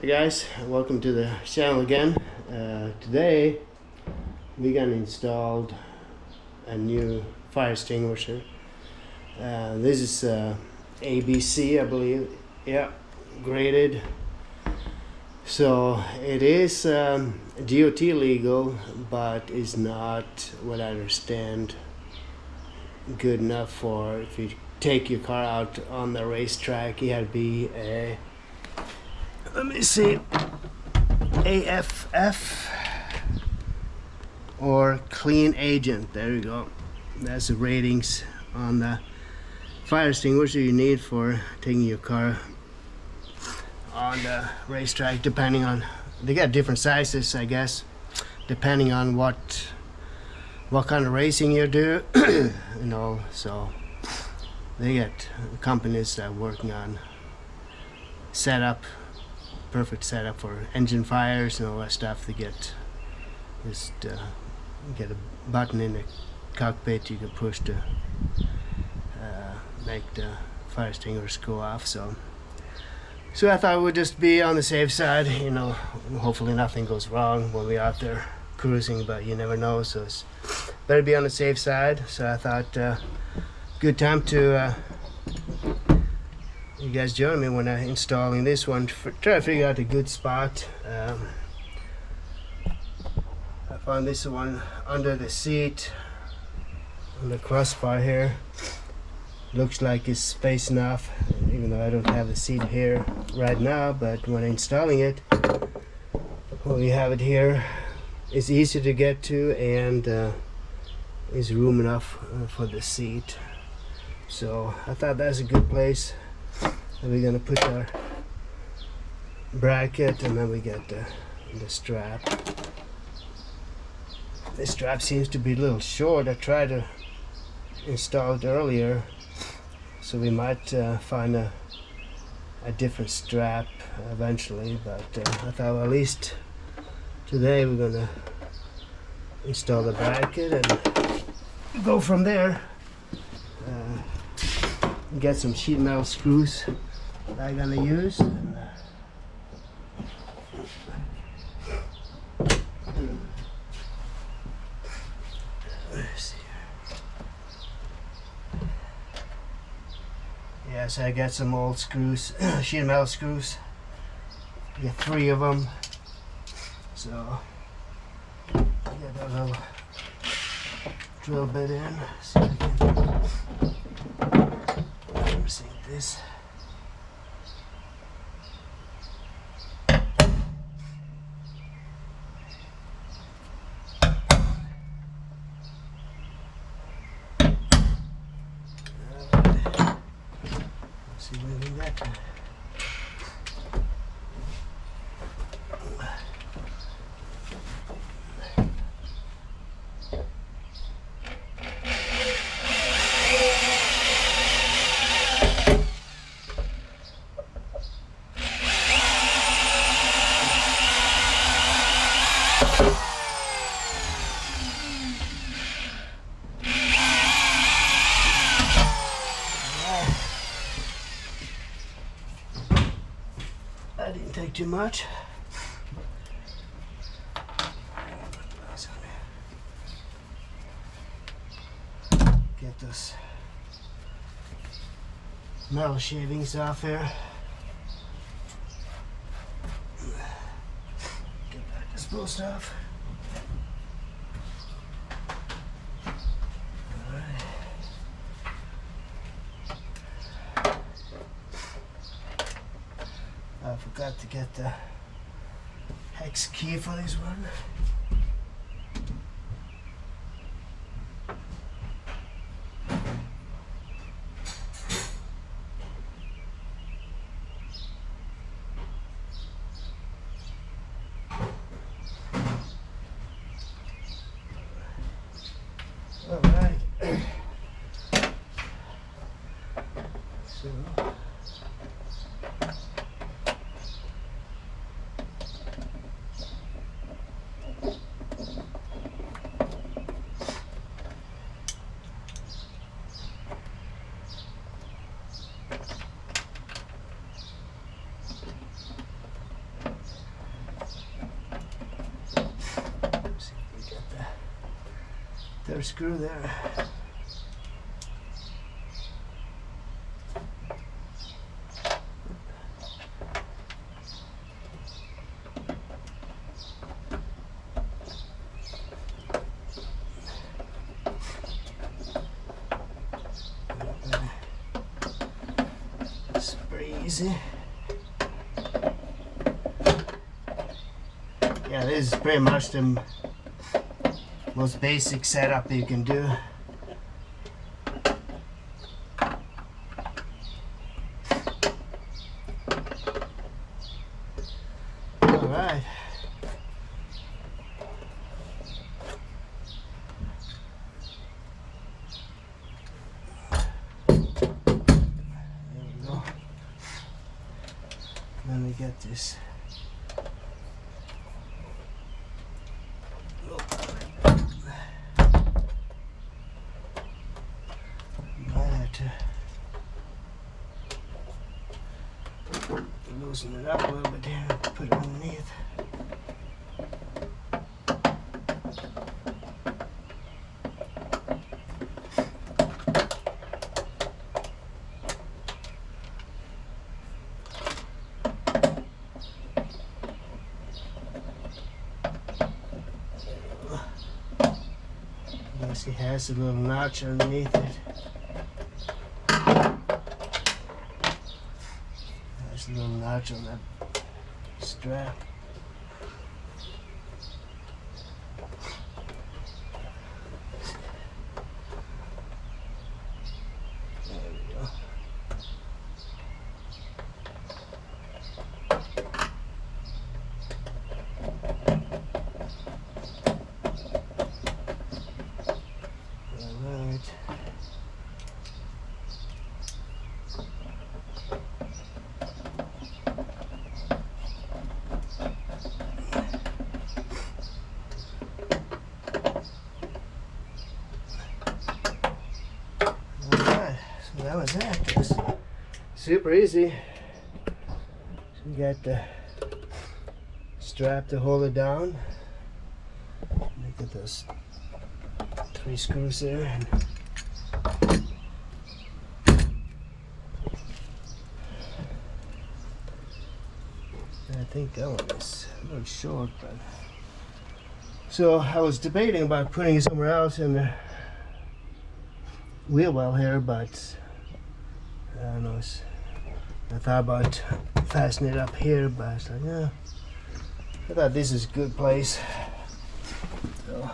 Hey guys, welcome to the channel again. Today we're gonna install a new fire extinguisher. This is ABC, I believe. Yeah, graded. So it is DOT legal, but is not, what I understand, good enough for if you take your car out on the racetrack. You have to be a, let me see, AFF or clean agent. There you go. That's the ratings on the fire extinguisher you need for taking your car on the racetrack, depending on, they got different sizes, I guess, depending on what kind of racing you do. So they get companies that are working on perfect setup for engine fires and all that stuff. They get get a button in the cockpit you can push to make the fire extinguishers go off. So I thought it would just be on the safe side. Hopefully nothing goes wrong when we're out there cruising, but you never know. So it's better be on the safe side. So I thought good time to you guys join me when I'm installing this one. Try to figure out a good spot. I found this one under the seat on the crossbar here. Looks like it's space enough, even though I don't have the seat here right now, but when installing it, when we have it here, it's easy to get to, and is room enough for the seat. So I thought that's a good place. And we're gonna put our bracket, and then we get the strap. The strap seems to be a little short. I tried to install it earlier, so we might find a different strap eventually, but I thought, well, at least today we're gonna install the bracket and go from there. Get some sheet metal screws that I'm gonna use. Let's see. Yes, I got some old screws, sheet metal screws. I got 3 of them. So I got a little drill bit in, so I can sink this. See where we got that. That didn't take too much. Get those metal shavings off here. Get that disposed off. I forgot to get the hex key for this one. All right. So another screw there. It's pretty easy. Yeah, this is pretty much the most basic setup you can do. Alright. There we go. Let me get this. Loosen it up a little bit here and put it underneath. Notice it has a little notch underneath it. A little notch on that strap. There we go. All right. That was it. Just super easy. So you got the strap to hold it down. Look at those 3 screws there. And I think that one is a little short, but so I was debating about putting it somewhere else in the wheel well here, but I don't know. I thought about fastening it up here, but I was like, yeah, I thought this is a good place. So,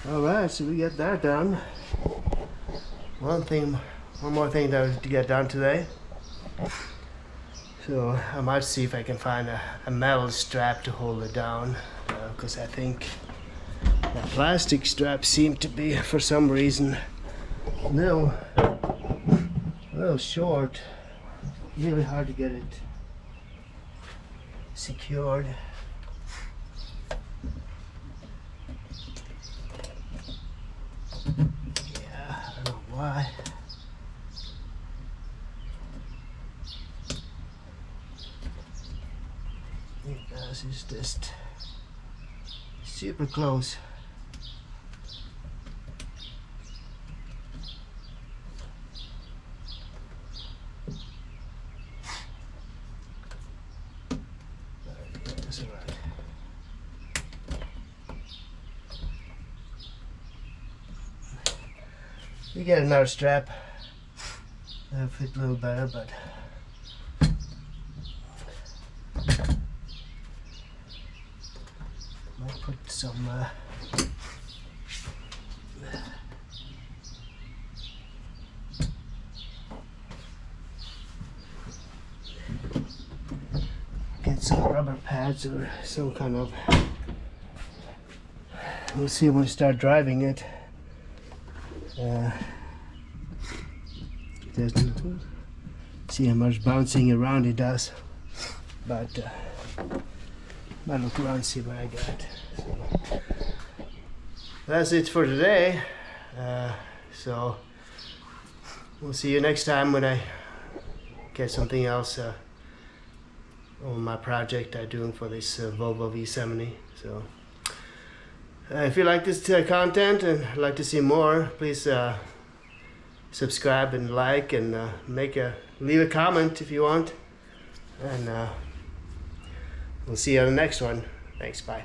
all right, so we get that done. One more thing to get done today. So I might see if I can find a metal strap to hold it down, because I think the plastic straps seem to be, for some reason, a little short. Really hard to get it secured. Yeah, I don't know why. It does, it's just super close. You get another strap that'll fit a little better, but might put some get some rubber pads or some kind of, we'll see when we start driving it. Doesn't see how much bouncing around it does, but might look around and see what I got. So that's it for today. So we'll see you next time when I get something else on my project I'm doing for this Volvo V70. So If you like this content and like to see more, please subscribe and like, and leave a comment if you want. And we'll see you on the next one. Thanks, bye.